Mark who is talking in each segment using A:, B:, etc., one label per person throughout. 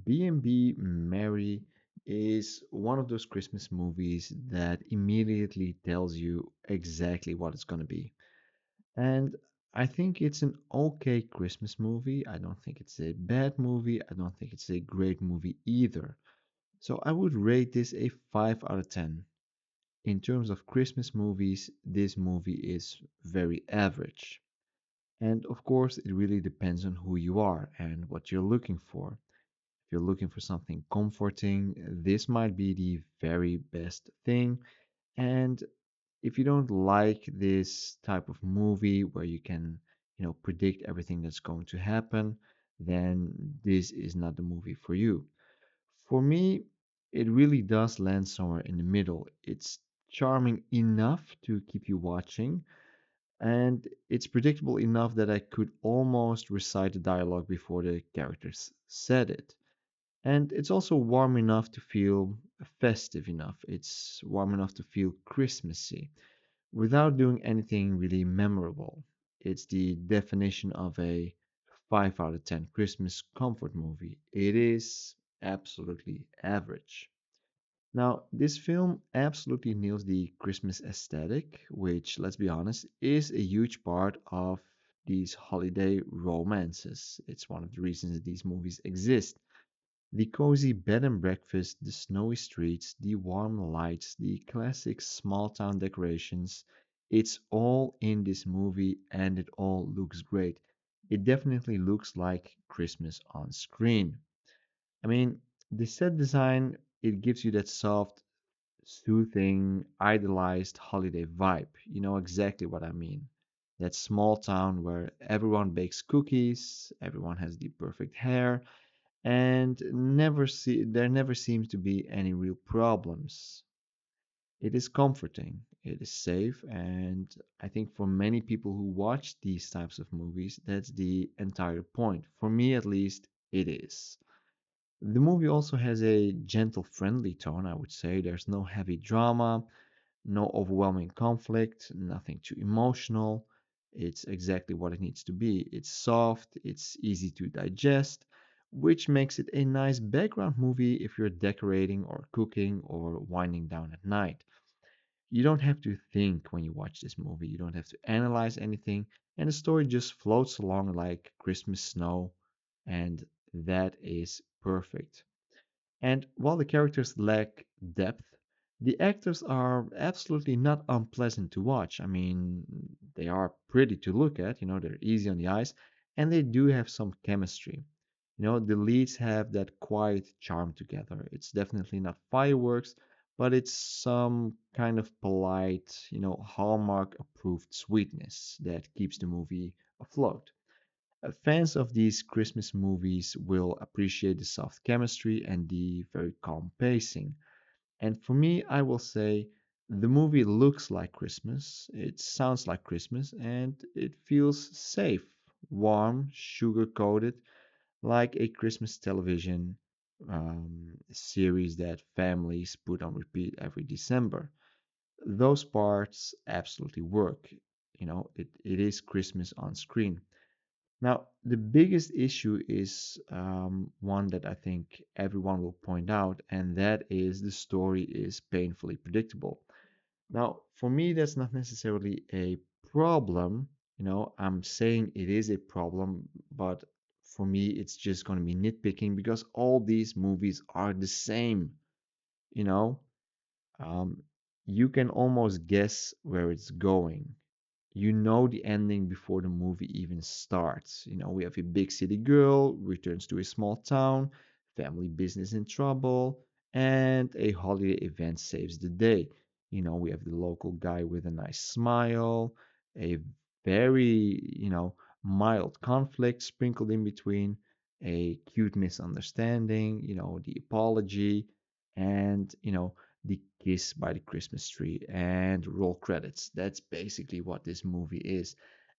A: B&B Mary is one of those Christmas movies that immediately tells you exactly what it's going to be. And I think it's an okay Christmas movie. I don't think it's a bad movie. I don't think it's a great movie either. So I would rate this a 5 out of 10. In terms of Christmas movies, this movie is very average. And of course, it really depends on who you are and what you're looking for. If you're looking for something comforting, this might be the very best thing. And if you don't like this type of movie where you can, predict everything that's going to happen, then this is not the movie for you. For me, it really does land somewhere in the middle. It's charming enough to keep you watching, and it's predictable enough that I could almost recite the dialogue before the characters said it. And it's also warm enough to feel festive enough. It's warm enough to feel Christmassy without doing anything really memorable. It's the definition of a 5 out of 10 Christmas comfort movie. It is absolutely average. Now, this film absolutely nails the Christmas aesthetic, which, let's be honest, is a huge part of these holiday romances. It's one of the reasons that these movies exist. The cozy bed and breakfast, the snowy streets, the warm lights, the classic small town decorations, it's all in this movie and it all looks great. It definitely looks like Christmas on screen. I mean, the set design, it gives you that soft, soothing, idealized holiday vibe. You know exactly what I mean. That small town where everyone bakes cookies, everyone has the perfect hair, and there never seems to be any real problems. It is comforting, it is safe, and I think for many people who watch these types of movies, that's the entire point. For me, at least, it is. The movie also has a gentle, friendly tone, I would say. There's no heavy drama, no overwhelming conflict, nothing too emotional. It's exactly what it needs to be. It's soft, it's easy to digest, which makes it a nice background movie if you're decorating or cooking or winding down at night. You don't have to think when you watch this movie, you don't have to analyze anything, and the story just floats along like Christmas snow, and that is perfect. And while the characters lack depth, the actors are absolutely not unpleasant to watch. I mean, they are pretty to look at, they're easy on the eyes, and they do have some chemistry. The leads have that quiet charm together. It's definitely not fireworks, but it's some kind of polite, Hallmark approved sweetness that keeps the movie afloat. Fans of these Christmas movies will appreciate the soft chemistry and the very calm pacing. And for me, I will say the movie looks like Christmas, it sounds like Christmas, and it feels safe, warm, sugar coated, like a Christmas television series that families put on repeat every December. Those parts absolutely work. It is Christmas on screen. Now, the biggest issue is one that I think everyone will point out, and that is the story is painfully predictable. Now, for me, that's not necessarily a problem. I'm saying it is a problem, but for me, it's just going to be nitpicking because all these movies are the same. You know, um, you can almost guess where it's going. You know the ending before the movie even starts. We have a big city girl returns to a small town, family business in trouble, and a holiday event saves the day. We have the local guy with a nice smile, a very, mild conflict sprinkled in between, a cute misunderstanding, the apology, and, the kiss by the Christmas tree and roll credits. That's basically what this movie is.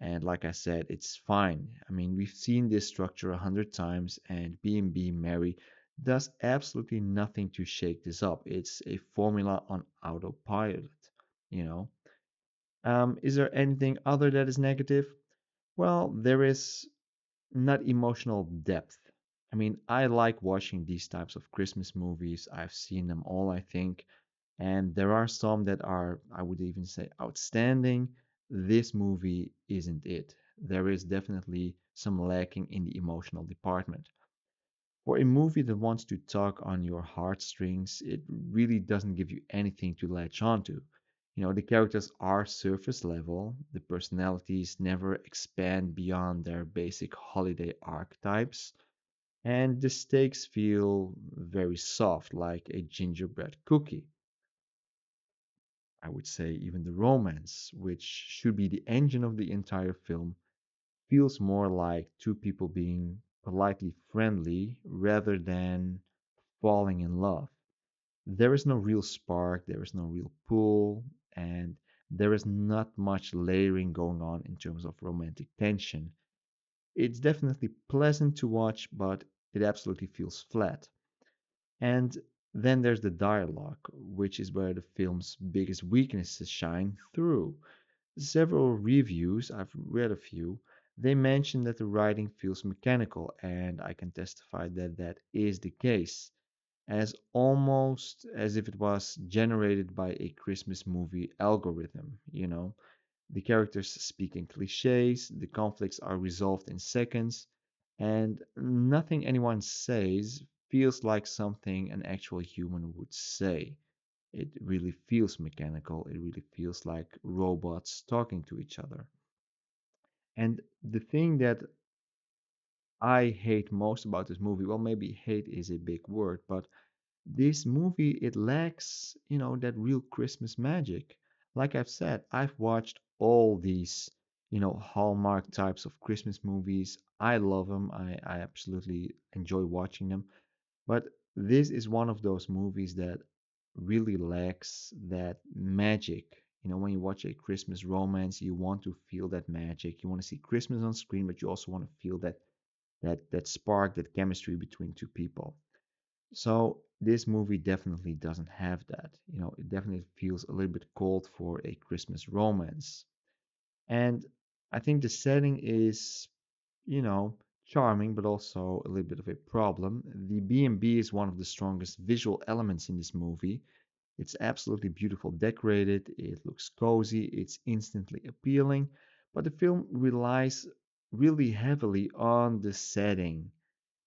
A: And like I said, it's fine. I mean, we've seen this structure 100 times, and B&B Mary does absolutely nothing to shake this up. It's a formula on autopilot, you know. Is there anything other that is negative? Well, there is not emotional depth. I mean, I like watching these types of Christmas movies. I've seen them all, I think, and there are some that are, I would even say, outstanding. This movie isn't it. There is definitely some lacking in the emotional department. For a movie that wants to tug on your heartstrings, it really doesn't give you anything to latch onto. The characters are surface level, the personalities never expand beyond their basic holiday archetypes, and the stakes feel very soft, like a gingerbread cookie. I would say even the romance, which should be the engine of the entire film, feels more like two people being politely friendly rather than falling in love. There is no real spark, there is no real pull, and there is not much layering going on in terms of romantic tension. It's definitely pleasant to watch, but it absolutely feels flat. And then there's the dialogue, which is where the film's biggest weaknesses shine through. Several reviews, I've read a few, they mention that the writing feels mechanical, and I can testify that that is the case, as almost as if it was generated by a Christmas movie algorithm. The characters speak in cliches, the conflicts are resolved in seconds, and nothing anyone says feels like something an actual human would say. It really feels mechanical, it really feels like robots talking to each other. And the thing that I hate most about this movie, well, maybe hate is a big word, but this movie, it lacks, that real Christmas magic. Like I've said, I've watched all these, Hallmark types of Christmas movies. I love them. I absolutely enjoy watching them. But this is one of those movies that really lacks that magic. When you watch a Christmas romance, you want to feel that magic. You want to see Christmas on screen, but you also want to feel that spark, that chemistry between two people. So this movie definitely doesn't have that. It definitely feels a little bit cold for a Christmas romance. And I think the setting is, you know, charming, but also a little bit of a problem. The B&B is one of the strongest visual elements in this movie. It's absolutely beautiful decorated, it looks cozy, it's instantly appealing, but the film relies really heavily on the setting,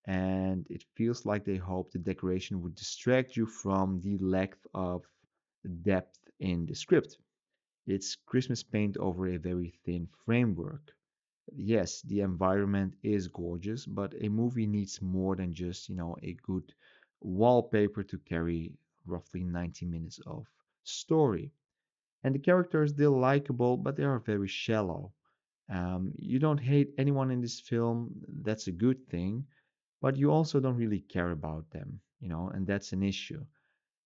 A: and it feels like they hope the decoration would distract you from the lack of depth in the script. It's Christmas paint over a very thin framework. Yes, the environment is gorgeous, but a movie needs more than just, a good wallpaper to carry roughly 90 minutes of story. And the characters, they're likable, but they are very shallow. You don't hate anyone in this film, that's a good thing, but you also don't really care about them, and that's an issue.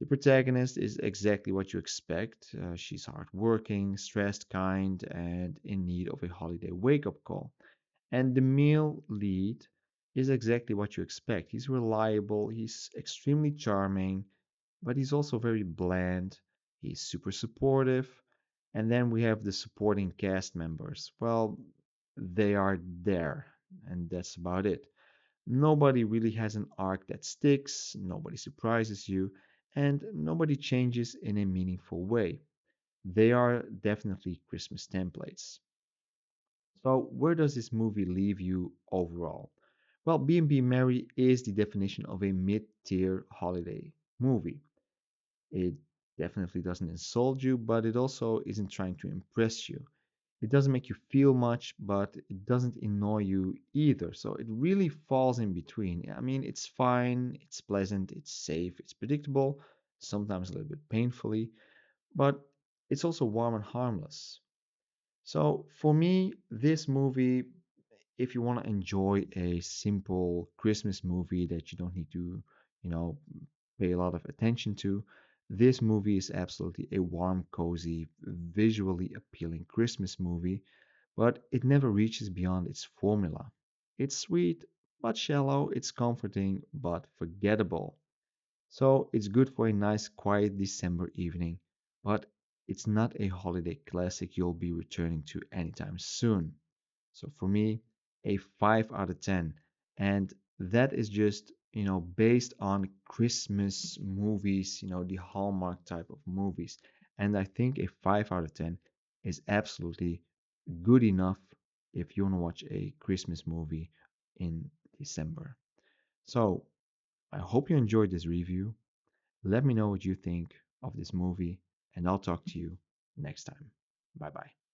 A: The protagonist is exactly what you expect. She's hardworking, stressed, kind, and in need of a holiday wake up call. And the male lead is exactly what you expect. He's reliable, he's extremely charming, but he's also very bland. He's super supportive. And then we have the supporting cast members. Well, they are there, and that's about it. Nobody really has an arc that sticks, nobody surprises you, and nobody changes in a meaningful way. They are definitely Christmas templates. So, where does this movie leave you overall? Well, B&B Mary is the definition of a mid-tier holiday movie. It definitely doesn't insult you, but it also isn't trying to impress you. It doesn't make you feel much, but it doesn't annoy you either. So it really falls in between. I mean, it's fine, it's pleasant, it's safe, it's predictable, sometimes a little bit painfully, but it's also warm and harmless. So for me, this movie, if you want to enjoy a simple Christmas movie that you don't need to, you know, pay a lot of attention to, this movie is absolutely a warm, cozy, visually appealing Christmas movie, but it never reaches beyond its formula. It's sweet, but shallow, it's comforting, but forgettable. So it's good for a nice, quiet December evening, but it's not a holiday classic you'll be returning to anytime soon. So for me, a 5 out of 10. And that is just, based on Christmas movies, the Hallmark type of movies. And I think a 5 out of 10 is absolutely good enough if you want to watch a Christmas movie in December. So I hope you enjoyed this review. Let me know what you think of this movie, and I'll talk to you next time. Bye bye.